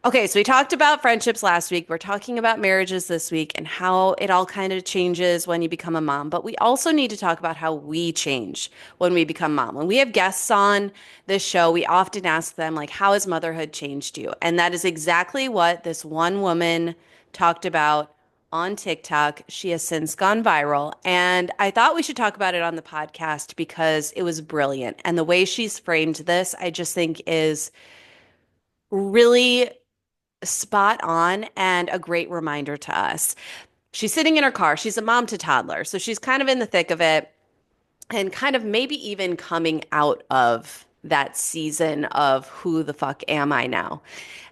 Okay, so we talked about friendships last week. We're talking about marriages this week and how it all kind of changes when you become a mom. But we also need to talk about how we change when we become mom. When we have guests on this show, we often ask them, like, how has motherhood changed you? And that is exactly what this one woman talked about on TikTok. She has since gone viral. And I thought we should talk about it on the podcast because it was brilliant. And the way she's framed this, I just think is really spot on and a great reminder to us. She's sitting in her car. She's a mom to toddler. So she's kind of in the thick of it and kind of maybe even coming out of that season of who the fuck am I now?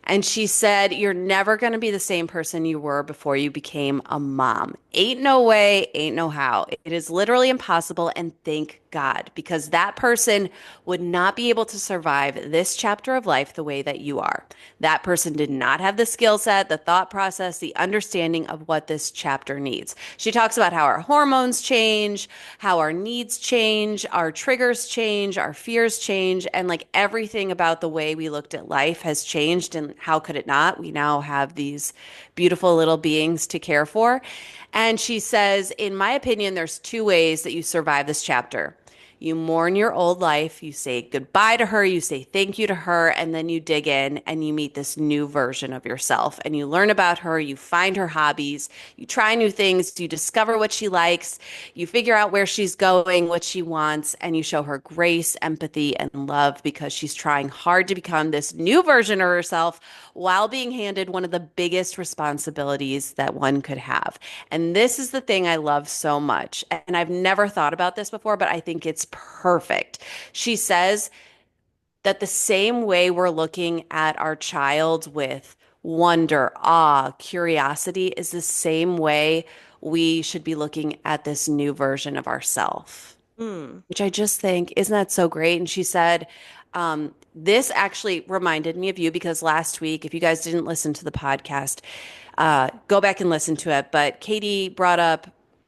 And she said, you're never going to be the same person you were before you became a mom. Ain't no way, ain't no how. It is literally impossible. And thank God, because that person would not be able to survive this chapter of life the way that you are. That person did not have the skill set, the thought process, the understanding of what this chapter needs. She talks about how our hormones change, how our needs change, our triggers change, our fears change, and like everything about the way we looked at life has changed. And how could it not? We now have these beautiful little beings to care for. And she says, in my opinion, there's two ways that you survive this chapter. You mourn your old life, you say goodbye to her, you say thank you to her, and then you dig in and you meet this new version of yourself and you learn about her, you find her hobbies, you try new things, you discover what she likes, you figure out where she's going, what she wants, and you show her grace, empathy, and love because she's trying hard to become this new version of herself while being handed one of the biggest responsibilities that one could have. And this is the thing I love so much. And I've never thought about this before, but I think it's perfect. She says that the same way we're looking at our child with wonder, awe, curiosity is the same way we should be looking at this new version of ourselves, Mm. which I just think, isn't that so great? And she said, this actually reminded me of you because last week, if you guys didn't listen to the podcast, go back and listen to it. But Katie brought up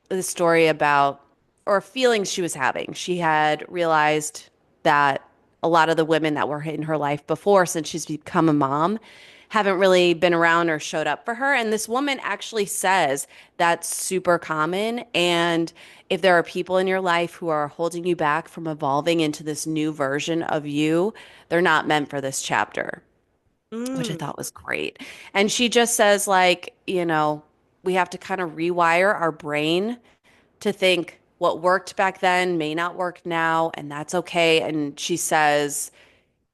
the story about, or feelings she was having. She had realized that a lot of the women that were in her life before, since she's become a mom, haven't really been around or showed up for her. And this woman actually says that's super common. And if there are people in your life who are holding you back from evolving into this new version of you, they're not meant for this chapter, which I Mm. thought was great. And she just says, like, we have to kind of rewire our brain to think what worked back then may not work now, and that's okay. And she says,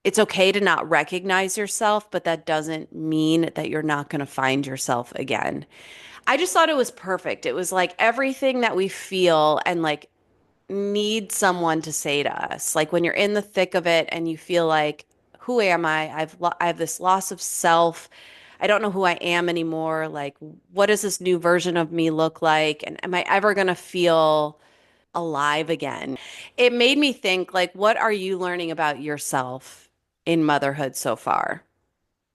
it's okay to not recognize yourself, but that doesn't mean that you're not going to find yourself again. I just thought it was perfect. It was like everything that we feel and like need someone to say to us. Like when you're in the thick of it and you feel like, who am I? I have this loss of self. I don't know who I am anymore. Like, what does this new version of me look like? And am I ever going to feel alive again? It made me think, like, what are you learning about yourself in motherhood so far?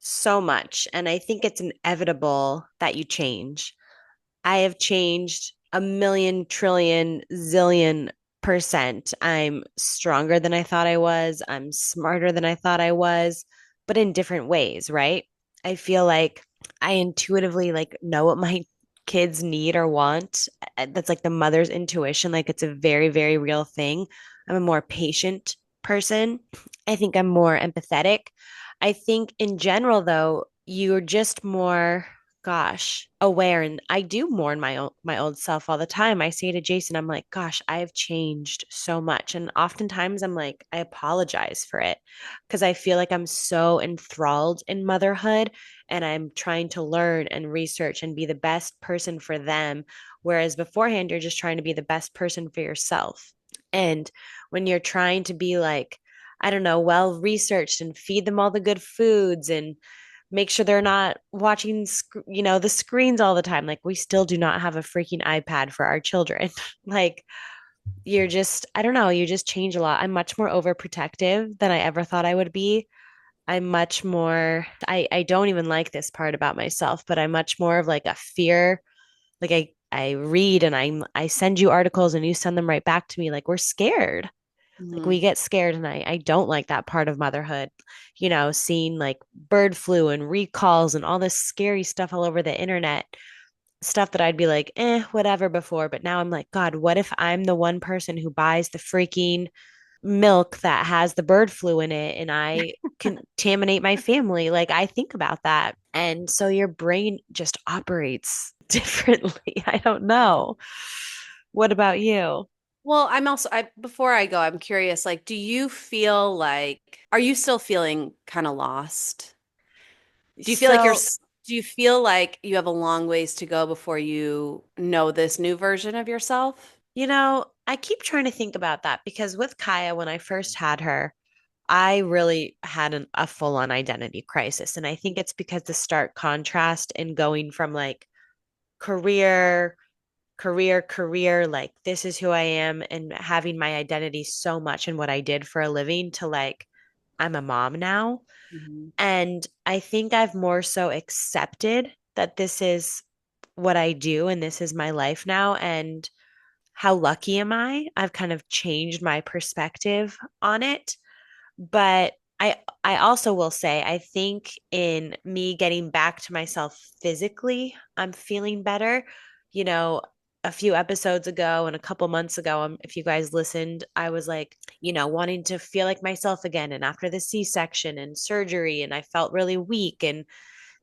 So much. And I think it's inevitable that you change. I have changed a million, trillion, zillion percent. I'm stronger than I thought I was. I'm smarter than I thought I was, but in different ways, right? I feel like I intuitively like know what my kids need or want. That's like the mother's intuition. Like it's a very, very real thing. I'm a more patient person. I think I'm more empathetic. I think in general, though, you're just more, gosh, aware. And I do mourn my old self all the time. I say to Jason, I'm like, gosh, I have changed so much. And oftentimes I'm like, I apologize for it because I feel like I'm so enthralled in motherhood and I'm trying to learn and research and be the best person for them. Whereas beforehand, you're just trying to be the best person for yourself. And when you're trying to be like, I don't know, well researched and feed them all the good foods and make sure they're not watching, the screens all the time. Like we still do not have a freaking iPad for our children. Like you're just, I don't know, you just change a lot. I'm much more overprotective than I ever thought I would be. I'm much more, I don't even like this part about myself, but I'm much more of like a fear. Like I read and I send you articles and you send them right back to me. Like we're scared. Like Mhm. we get scared, and I don't like that part of motherhood, seeing like bird flu and recalls and all this scary stuff all over the internet, stuff that I'd be like, whatever before. But now I'm like, God, what if I'm the one person who buys the freaking milk that has the bird flu in it and I contaminate my family? Like, I think about that. And so your brain just operates differently. I don't know. What about you? Well, I'm also I before I go, I'm curious, like, do you feel like are you still feeling kind of lost? Do you feel like So, do you feel like you have a long ways to go before you know this new version of yourself? I keep trying to think about that because with Kaya, when I first had her, I really had a full on identity crisis. And I think it's because the stark contrast in going from like career, career, like this is who I am, and having my identity so much in what I did for a living to like, I'm a mom now. Mhm. And I think I've more so accepted that this is what I do and this is my life now. And how lucky am I? I've kind of changed my perspective on it. But I also will say I think in me getting back to myself physically, I'm feeling better. You know, a few episodes ago and a couple months ago, if you guys listened, I was like, wanting to feel like myself again. And after the C-section and surgery, and I felt really weak and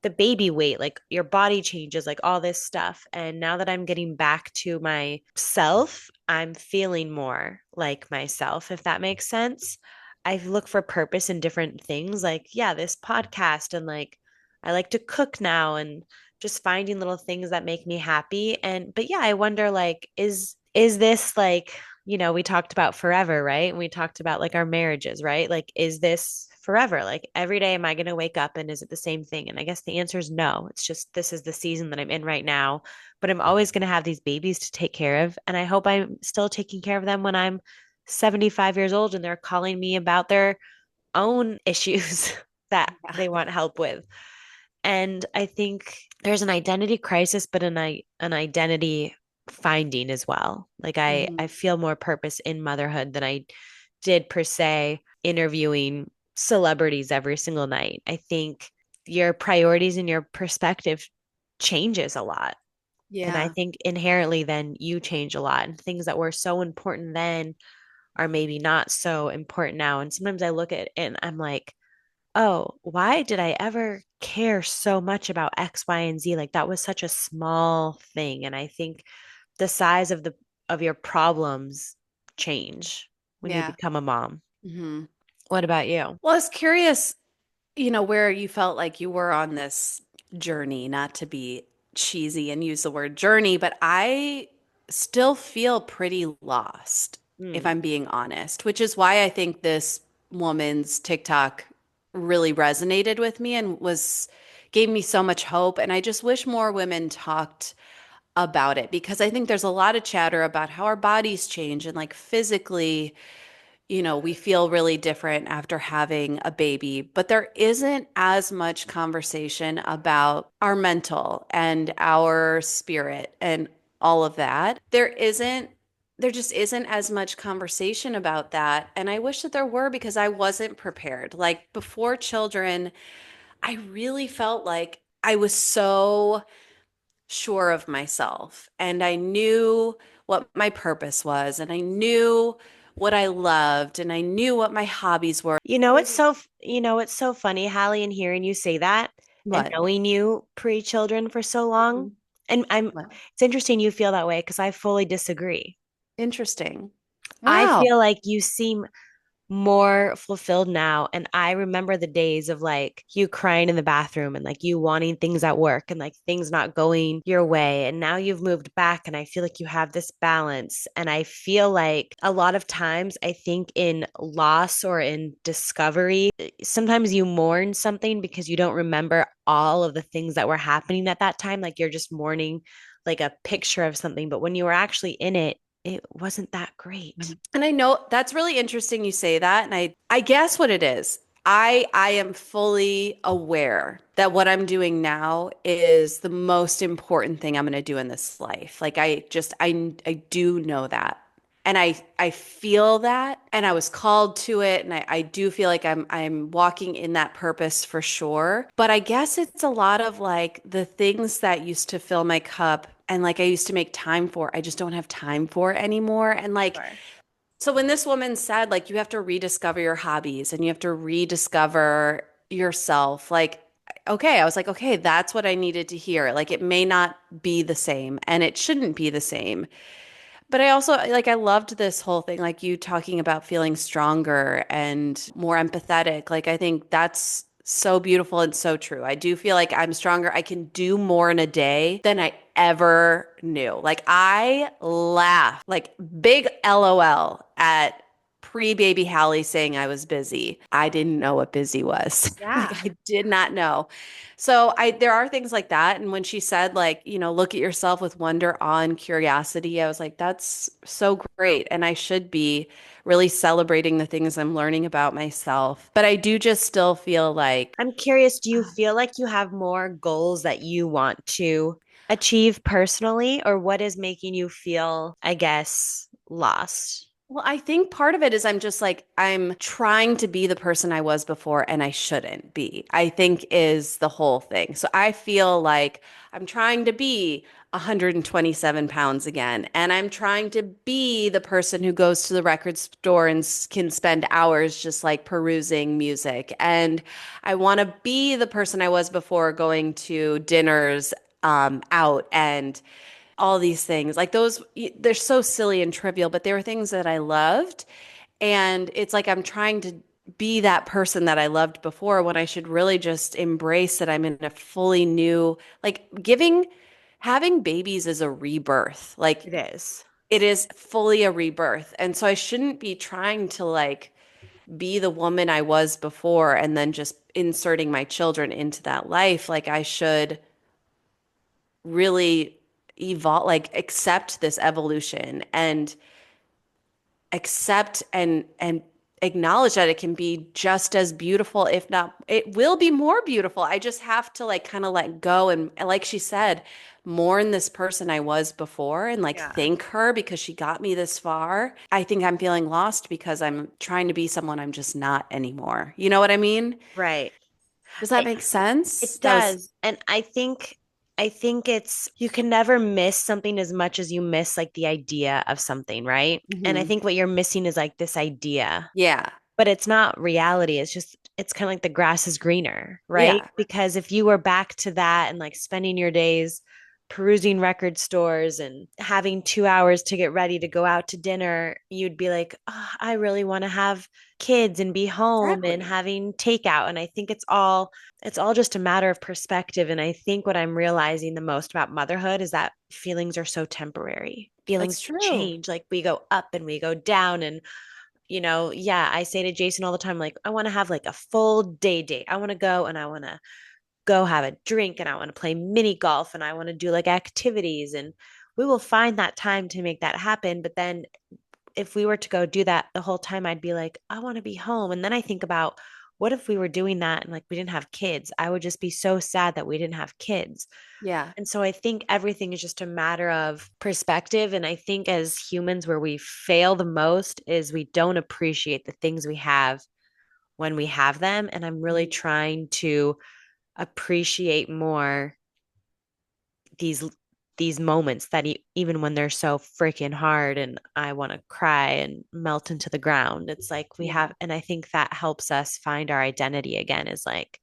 the baby weight, like your body changes, like all this stuff. And now that I'm getting back to myself, I'm feeling more like myself, if that makes sense. I look for purpose in different things, like, yeah, this podcast, and like, I like to cook now and just finding little things that make me happy. But yeah, I wonder, like, is this like, we talked about forever, right? And we talked about like our marriages, right? Like, is this forever? Like every day, am I going to wake up and is it the same thing? And I guess the answer is no. It's just this is the season that I'm in right now, but I'm always going to have these babies to take care of. And I hope I'm still taking care of them when I'm 75 years old and they're calling me about their own issues that Yeah. they want help with. And I think there's an identity crisis, but an identity finding as well. Like I Mhm. feel more purpose in motherhood than I did per se interviewing celebrities every single night. I think your priorities and your perspective changes a lot. And I Yeah. think inherently then you change a lot. And things that were so important then are maybe not so important now. And sometimes I look at it and I'm like, oh, why did I ever care so much about X, Y, and Z? Like that was such a small thing. And I think the size of your problems change when you Yeah. become a mom. Hmm. What about you? Well, I was curious, where you felt like you were on this journey, not to be cheesy and use the word journey, but I still feel pretty lost, if Hmm. I'm being honest, which is why I think this woman's TikTok really resonated with me and gave me so much hope. And I just wish more women talked about it because I think there's a lot of chatter about how our bodies change and like physically we feel really different after having a baby, but there isn't as much conversation about our mental and our spirit and all of that. There just isn't as much conversation about that. And I wish that there were because I wasn't prepared. Like before children, I really felt like I was so sure of myself and I knew what my purpose was and I knew what I loved and I knew what my hobbies were. It's so funny, Hallie, and hearing you say that and What? knowing you pre-children for so long. Mhm. And What? it's interesting you feel that way because I fully disagree. Interesting. I Wow. feel like you seem more fulfilled now. And I remember the days of like you crying in the bathroom and like you wanting things at work and like things not going your way. And now you've moved back and I feel like you have this balance. And I feel like a lot of times I think in loss or in discovery, sometimes you mourn something because you don't remember all of the things that were happening at that time. Like you're just mourning like a picture of something. But when you were actually in it, it wasn't that great. And I know that's really interesting you say that. And I guess what it is, I am fully aware that what I'm doing now is the most important thing I'm going to do in this life. Like I do know that. And I feel that and I was called to it and I do feel like I'm walking in that purpose for sure. But I guess it's a lot of like the things that used to fill my cup and like I used to make time for, I just don't have time for anymore. And like Sure. so when this woman said like you have to rediscover your hobbies and you have to rediscover yourself, like okay, I was like, okay, that's what I needed to hear. Like it may not be the same and it shouldn't be the same. But I also like I loved this whole thing, like you talking about feeling stronger and more empathetic. Like I think that's so beautiful and so true. I do feel like I'm stronger. I can do more in a day than I ever knew. Like I laugh, like big LOL at pre-baby Hallie saying I was busy. I didn't know what busy was. Like Yeah. I did not know. So I there are things like that. And when she said like, look at yourself with wonder, awe, and curiosity, I was like, that's so great. And I should be really celebrating the things I'm learning about myself. But I do just still feel like, I'm curious, do you feel like you have more goals that you want to achieve personally, or what is making you feel, I guess, lost? well, I think part of it is I'm just like, I'm trying to be the person I was before and I shouldn't be, I think is the whole thing. So I feel like I'm trying to be 127 pounds again. And I'm trying to be the person who goes to the record store and can spend hours just like perusing music. And I want to be the person I was before going to dinners out and all these things. Like those, they're so silly and trivial, but they were things that I loved. And it's like I'm trying to be that person that I loved before when I should really just embrace that I'm in a fully new, like having babies is a rebirth. Like It is. it is fully a rebirth. And so I shouldn't be trying to like be the woman I was before and then just inserting my children into that life. Like I should really evolve, like accept this evolution and accept and acknowledge that it can be just as beautiful, if not, it will be more beautiful. I just have to like kind of let go and like she said, mourn this person I was before and like Yeah. thank her because she got me this far. I think I'm feeling lost because I'm trying to be someone I'm just not anymore. You know what I mean? Right. Does that make sense? It That was, does. And I think it's you can never miss something as much as you miss like the idea of something, right? And I mhm. think what you're missing is like this idea, Yeah. but it's not reality. It's kind of like the grass is greener, right? Yeah. Because if you were back to that and like spending your days perusing record stores and having 2 hours to get ready to go out to dinner, you'd be like, oh, I really want to have kids and be home and Exactly. having takeout. And I think it's all just a matter of perspective. And I think what I'm realizing the most about motherhood is that feelings are so temporary. That's Feelings true. change. Like we go up and we go down. And yeah, I say to Jason all the time, like, I want to have like a full day date. I want to go and I want to go have a drink and I want to play mini golf and I want to do like activities. And we will find that time to make that happen. But then if we were to go do that the whole time, I'd be like, I want to be home. And then I think about what if we were doing that and like we didn't have kids? I would just be so sad that we didn't have kids. Yeah. And so I think everything is just a matter of perspective. And I think as humans, where we fail the most is we don't appreciate the things we have when we have them. And I'm really Mhm. trying to appreciate more these these moments that even when they're so freaking hard and I want to cry and melt into the ground, it's like we Yeah. have, and I think that helps us find our identity again, is like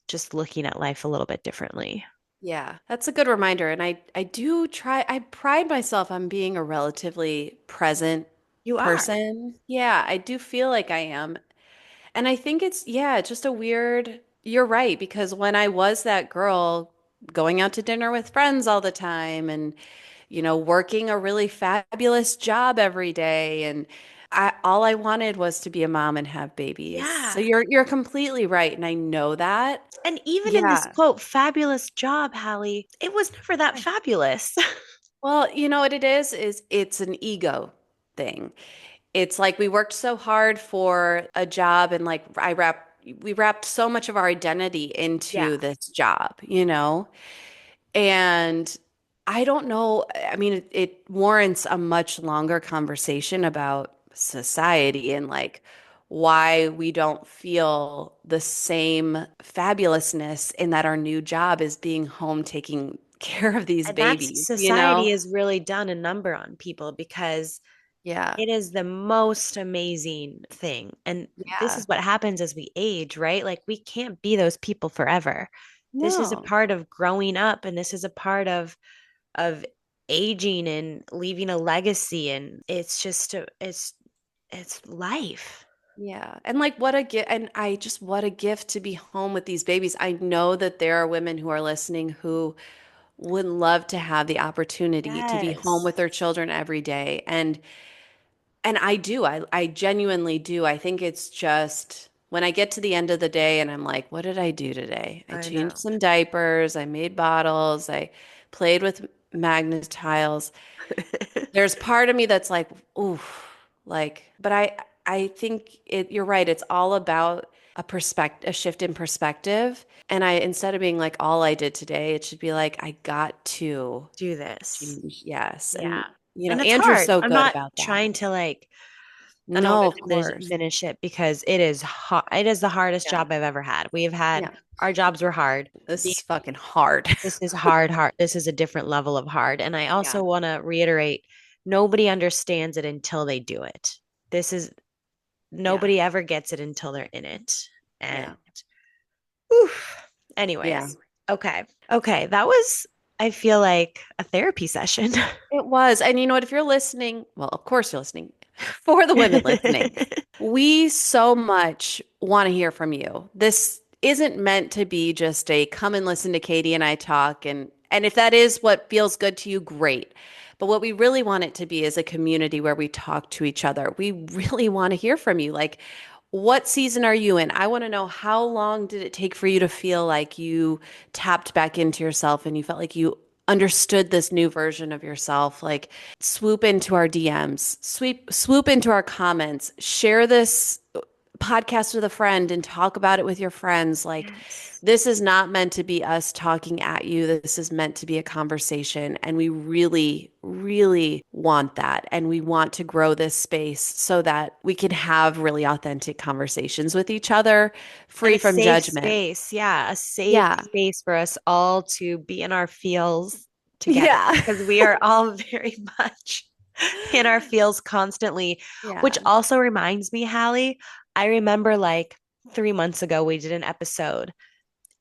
just looking at life a little bit differently. Yeah, that's a good reminder. And I do try, I pride myself on being a relatively present You are. person. Yeah, I do feel like I am. And I think it's, yeah, just a weird, you're right, because when I was that girl going out to dinner with friends all the time and, working a really fabulous job every day and all I wanted was to be a mom and have babies. So Yeah. you're completely right, and I know that. And even in this Yeah. quote, fabulous job, Hallie, it was never that fabulous. Well, you know what it is it's an ego thing. It's like we worked so hard for a job and like we wrapped so much of our identity Yeah. into this job, you know? And I don't know. I mean, it warrants a much longer conversation about society and like why we don't feel the same fabulousness in that our new job is being home taking care of these And that's babies, you society know? has really done a number on people because Yeah. it is the most amazing thing. And this is Yeah. what happens as we age, right? Like we can't be those people forever. This is a No. part of growing up and this is a part of aging and leaving a legacy and it's just it's life. Yeah. And like what a gift and I just what a gift to be home with these babies. I know that there are women who are listening who would love to have the opportunity to be home Yes. with their children every day. And I do. I genuinely do. I think it's just when I get to the end of the day and I'm like, what did I do today? I I changed know. some diapers, I made bottles, I played with magnet tiles. There's part of me that's like, ooh, like, but I think you're right. It's all about a shift in perspective. And I instead of being like all I did today, it should be like I got to Do this. change. Yes. Yeah. And you know, And it's Andrew's hard. so I'm good not about that. trying to like I don't No, want of to course. diminish it because it is hard. It is the hardest Yeah. job I've ever had. We have had Yeah. our jobs were hard. This The, is fucking hard. this is hard, hard. This is a different level of hard. And I Yeah. also want to reiterate nobody understands it until they do it. This is Yeah. nobody ever gets it until they're in it. And Yeah. oof. Yeah. Anyways, okay. Okay. That was, I feel like, a therapy session. It was. And you know what? If you're listening, well, of course you're listening. For the women listening, we so much want to hear from you. This isn't meant to be just a come and listen to Katie and I talk and if that is what feels good to you, great. But what we really want it to be is a community where we talk to each other. We really want to hear from you. Like, what season are you in? I want to know how long did it take for you to feel like you tapped back into yourself and you felt like you understood this new version of yourself? Like, swoop into our DMs, swoop into our comments, share this podcast with a friend and talk about it with your friends. Like, Yes. this is not meant to be us talking at you. This is meant to be a conversation. And we really, really want that. And we want to grow this space so that we can have really authentic conversations with each other, And free a from safe judgment. space. Yeah, a safe Yeah. space for us all to be in our feels together Yeah. because we are all very much in our feels constantly, which Yeah. also reminds me, Hallie, I remember like 3 months ago, we did an episode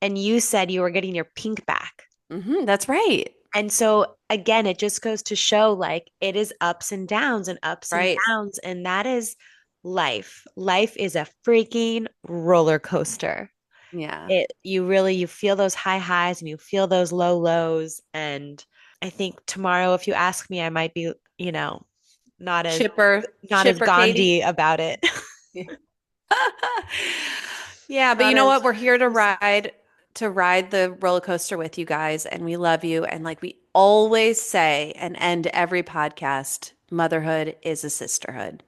and you said you were getting your pink back. That's right. And so again, it just goes to show like it is ups and downs and ups and Right. downs. And that is life. Life is a freaking roller coaster. Yeah. You feel those high highs and you feel those low lows. And I think tomorrow, if you ask me, I might be, not as not as Chipper Katie. Gandhi about it. Yeah, but you Not know as what? We're here to ride the roller coaster with you guys, and we love you. And like we always say and end every podcast, motherhood is a sisterhood.